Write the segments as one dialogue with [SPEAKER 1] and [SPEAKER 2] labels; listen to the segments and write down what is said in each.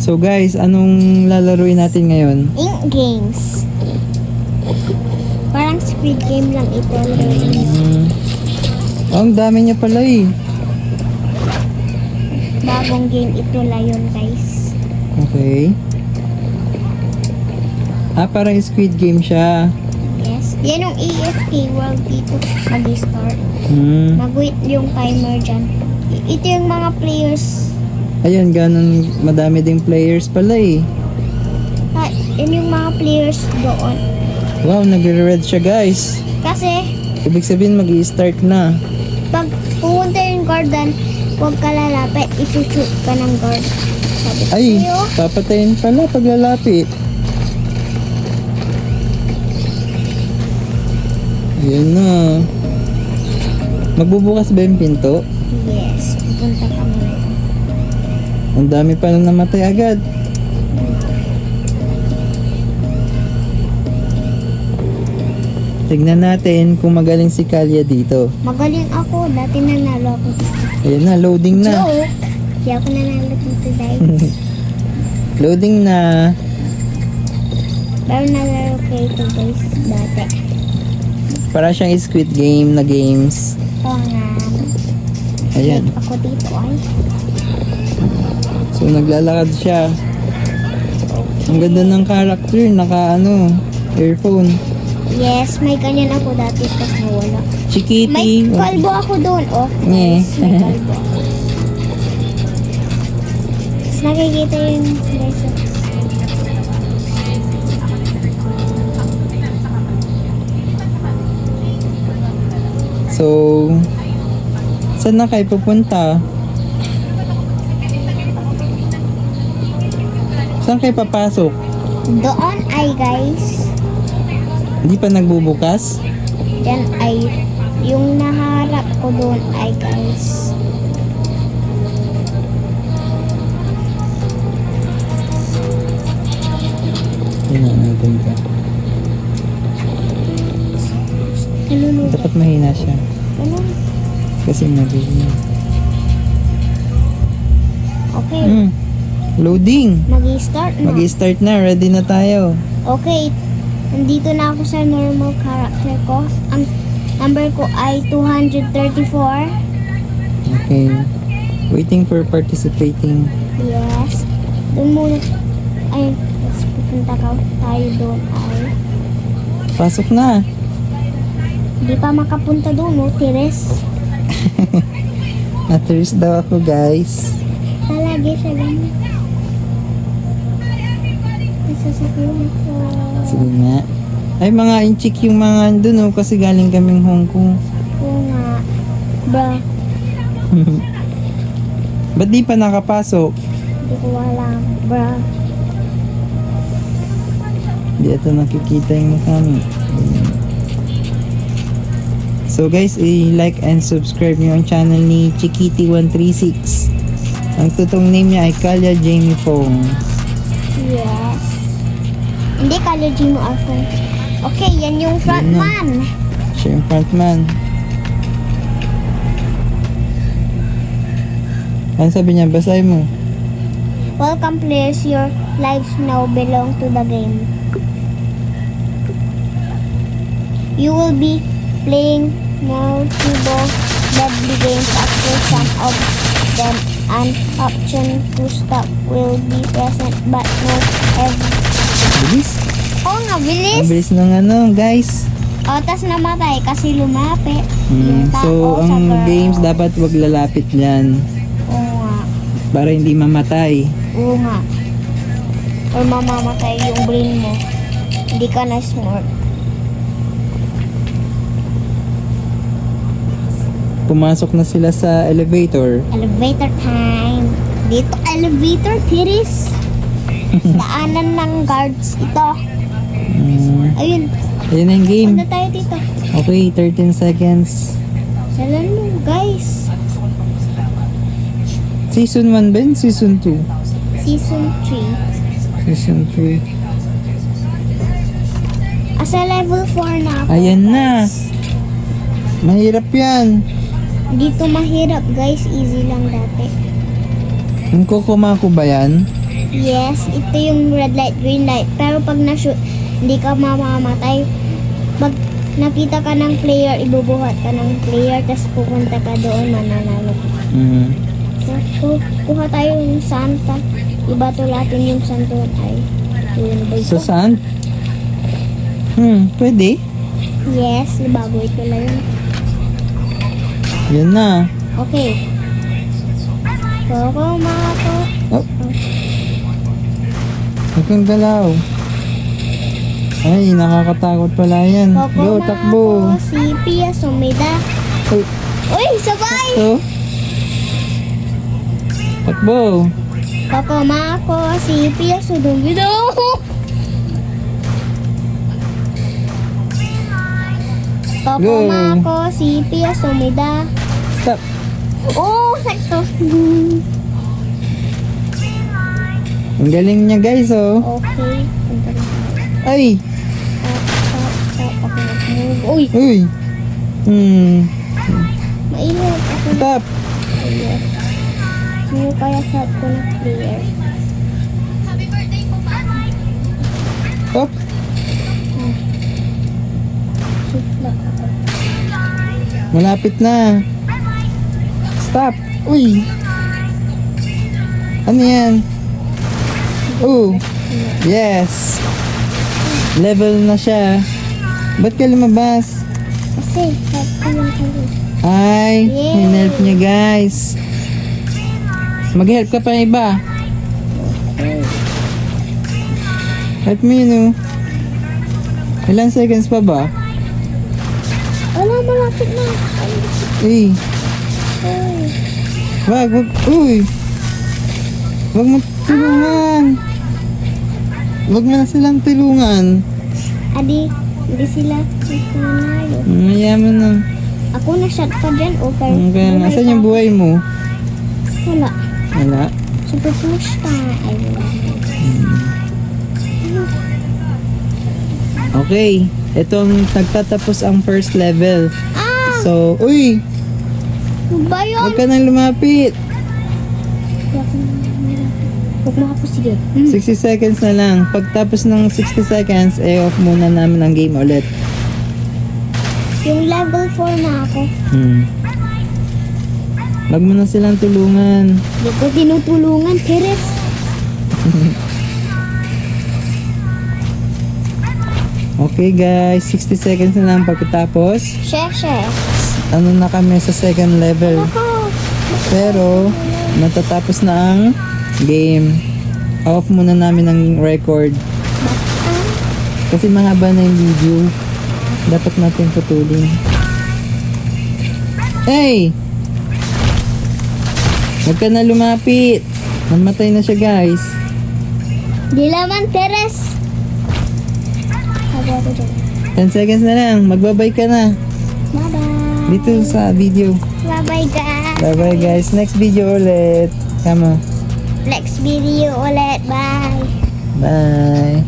[SPEAKER 1] So guys, anong lalaruin natin ngayon?
[SPEAKER 2] Ink games. Parang Squid Game lang ito.
[SPEAKER 1] Ang dami niya pala eh.
[SPEAKER 2] Bagong game ito lang yun, guys.
[SPEAKER 1] Okay. Parang Squid Game siya.
[SPEAKER 2] Yes. Yan yung AFK World dito mag-start.
[SPEAKER 1] Hmm.
[SPEAKER 2] Mag-wait yung timer dyan. Ito yung mga players.
[SPEAKER 1] Ayan, ganun madami ding players pala eh.
[SPEAKER 2] Yan yung mga players doon.
[SPEAKER 1] Wow, nagre-red siya guys.
[SPEAKER 2] Kasi,
[SPEAKER 1] Ibig sabihin mag-i-start na.
[SPEAKER 2] pag pumunta yung guard doon, huwag ka lalapit, isushoot ka ng guard. Sabi ko
[SPEAKER 1] Ay,
[SPEAKER 2] sa'yo.
[SPEAKER 1] papatayin pala pag lalapit. Ayan na. Magbubukas ba yung pinto?
[SPEAKER 2] Yes, pupunta kami.
[SPEAKER 1] Ang dami pa nang namatay agad. Tignan natin kung magaling si Kalya dito.
[SPEAKER 2] Magaling ako, dati nanalo ako dito.
[SPEAKER 1] Ayan na, loading na.
[SPEAKER 2] Joke! Hindi ako nanalo dito dahil.
[SPEAKER 1] Loading na.
[SPEAKER 2] Pero nalaro ko ito guys, dati.
[SPEAKER 1] Para siyang Squid Game na games.
[SPEAKER 2] Oo nga.
[SPEAKER 1] Ayan.
[SPEAKER 2] Ako dito ay.
[SPEAKER 1] So naglalakad siya. Ang ganda ng character, naka earphone.
[SPEAKER 2] Yes, may ganyan ako dati tapos nawala.
[SPEAKER 1] Chikiti.
[SPEAKER 2] May kalbo ako doon, oh.
[SPEAKER 1] Yeah.
[SPEAKER 2] Yes, may kalbo ako. Tapos nakikita yung guys.
[SPEAKER 1] So, saan na kayo pupunta? Saan kayo papasok?
[SPEAKER 2] Doon ay guys.
[SPEAKER 1] Hindi pa nagbubukas?
[SPEAKER 2] Yan ay yung naharap ko doon ay guys.
[SPEAKER 1] Tingnan natin ka.
[SPEAKER 2] Nalulunod.
[SPEAKER 1] Dapat mahina siya.
[SPEAKER 2] Ano?
[SPEAKER 1] Kasi mahina.
[SPEAKER 2] Okay.
[SPEAKER 1] Loading.
[SPEAKER 2] Mag-i-start na.
[SPEAKER 1] Mag-i-start na. Ready na tayo.
[SPEAKER 2] Okay. Nandito na ako sa normal character ko. Ang number ko ay 234.
[SPEAKER 1] Okay. Waiting for participating.
[SPEAKER 2] Yes. Doon muna. Ay, let's pupunta tayo doon ay.
[SPEAKER 1] Pasok na.
[SPEAKER 2] Hindi pa makapunta doon, oh. Tires.
[SPEAKER 1] Natiris daw ako guys.
[SPEAKER 2] Talagi siya ganun. Nasasakyan ako.
[SPEAKER 1] Sige nga. Ay, mga inchik yung mga andun oh, kasi galing kaming Hong Kong.
[SPEAKER 2] Oo nga. Bro,
[SPEAKER 1] Ba't di pa nakapasok?
[SPEAKER 2] hindi ko alam. Bro.
[SPEAKER 1] Di ito nakikita yung mukha mo. So guys, i-like and subscribe nyo ang channel ni Chikiti136. Ang totoong name niya ay Kalya Jamie Fong.
[SPEAKER 2] Yes. Hindi kalogy mo ako. Okay, yan yung frontman.
[SPEAKER 1] Siya yung frontman. Ano sabi niya? Basahin mo.
[SPEAKER 2] Welcome players, your lives now belong to the game. You will be playing multiple deadly games after some of them. An option to stop will be present but no every.
[SPEAKER 1] Bilis.
[SPEAKER 2] Oo nga,
[SPEAKER 1] Ang
[SPEAKER 2] bilis.
[SPEAKER 1] bilis ng guys.
[SPEAKER 2] O, tas namatay kasi lumapit. Yung
[SPEAKER 1] So,
[SPEAKER 2] tao sa
[SPEAKER 1] ang
[SPEAKER 2] girl.
[SPEAKER 1] games dapat wag lalapit dyan.
[SPEAKER 2] Oo nga.
[SPEAKER 1] Para hindi mamatay.
[SPEAKER 2] Oo nga. Or mamamatay yung brain mo. Hindi ka na smart.
[SPEAKER 1] Pumasok na sila sa elevator.
[SPEAKER 2] Elevator time. Dito, elevator, tiris. Daanan ng guards ito. Ayun.
[SPEAKER 1] Ayan na yung game.
[SPEAKER 2] Punta tayo dito.
[SPEAKER 1] Okay, 13 seconds.
[SPEAKER 2] Salan mo, guys.
[SPEAKER 1] Season 1 ba yun? Season 2?
[SPEAKER 2] Season 3.
[SPEAKER 1] Season 3.
[SPEAKER 2] Asa level 4 na ako.
[SPEAKER 1] Ayan na.
[SPEAKER 2] guys.
[SPEAKER 1] Mahirap yan.
[SPEAKER 2] Dito mahirap, guys. Easy lang dati.
[SPEAKER 1] Yung Kokomako ba yan?
[SPEAKER 2] Yes, ito yung red light, green light. Pero pag na-shoot, hindi ka mamamatay. Pag nakita ka ng player, ibubuhat ka ng player, tapos pupunta ka doon, mananalo ka. So, kuha tayo ng Santa. Ibato natin yung Santo ay yun ba ito?
[SPEAKER 1] Sa saan? Pwede.
[SPEAKER 2] Yes, bago ito lang yun.
[SPEAKER 1] Yan na.
[SPEAKER 2] Okay. Coco Maco.
[SPEAKER 1] Oh. Huwag kang galaw. Ay, nakakatakot pala yan. Go,
[SPEAKER 2] Coco
[SPEAKER 1] takbo.
[SPEAKER 2] Maco, si Pia Sumida.
[SPEAKER 1] Uy,
[SPEAKER 2] Uy, sabay!
[SPEAKER 1] ito. Takbo.
[SPEAKER 2] Coco Maco, si Pia Sumida. Coco
[SPEAKER 1] Go.
[SPEAKER 2] Maco, si Pia Sumida.
[SPEAKER 1] Stop.
[SPEAKER 2] Oh, sakto.
[SPEAKER 1] Ang galing niya guys, oh.
[SPEAKER 2] Okay. Punta na tayo.
[SPEAKER 1] Ay!
[SPEAKER 2] Stop. Ako nag-move. Uy,
[SPEAKER 1] Uy!
[SPEAKER 2] mainit. Ako na.
[SPEAKER 1] Stop!
[SPEAKER 2] Yes. Sino kaya shot ko ng player?
[SPEAKER 1] Stop!
[SPEAKER 2] Shift lock ako.
[SPEAKER 1] Malapit na. Stop! Uy! Ano yan? Oh! Yes! Level na siya. Ba't ka lumabas?
[SPEAKER 2] Kasi, shot ko yung kayo.
[SPEAKER 1] Ay!
[SPEAKER 2] Yay!
[SPEAKER 1] Hinelp niya guys. Mag-help ka pa ng iba.
[SPEAKER 2] Okay.
[SPEAKER 1] Help me yun, oh. Ilan seconds pa ba?
[SPEAKER 2] Wala, malapit na.
[SPEAKER 1] Uy!
[SPEAKER 2] Ay.
[SPEAKER 1] Wag! Uy! Wag mo tulungan! Wag mo na silang tulungan.
[SPEAKER 2] Adi, hindi sila nanalo.
[SPEAKER 1] Mayaman na.
[SPEAKER 2] Ako na shot pa dyan, okay.
[SPEAKER 1] Okay. Asan yung buhay mo?
[SPEAKER 2] Wala.
[SPEAKER 1] Wala.
[SPEAKER 2] Super push pa. Ay, wala.
[SPEAKER 1] Okay. Itong nagtatapos ang first level.
[SPEAKER 2] Ah!
[SPEAKER 1] So, uy!
[SPEAKER 2] Ba yun?
[SPEAKER 1] Huwag ka nang lumapit.
[SPEAKER 2] Huwag mo ako, sige.
[SPEAKER 1] 60 seconds na lang. Pagtapos ng 60 seconds, off muna namin ang game ulit.
[SPEAKER 2] Yung level 4 na ako.
[SPEAKER 1] Wag mo na silang tulungan.
[SPEAKER 2] Hindi ko tinutulungan, Teres.
[SPEAKER 1] Okay guys, 60 seconds na lang pagkatapos.
[SPEAKER 2] Sheshe.
[SPEAKER 1] Ano na kami sa second level.
[SPEAKER 2] Ako.
[SPEAKER 1] Pero, matatapos na ang game. Off muna namin ang record. Kasi mahaba na yung video. Dapat natin putulin. Hey! Huwag ka na lumapit. Namatay na siya guys.
[SPEAKER 2] Di laman, Teres. Sabi ako dyan.
[SPEAKER 1] 10 seconds na lang. Magbabay ka na.
[SPEAKER 2] Bye-bye.
[SPEAKER 1] Dito sa video.
[SPEAKER 2] Bye-bye, guys.
[SPEAKER 1] Bye bye guys. Next video ulit. Come on.
[SPEAKER 2] Next video ulit. Bye.
[SPEAKER 1] Bye.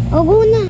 [SPEAKER 2] O, go na.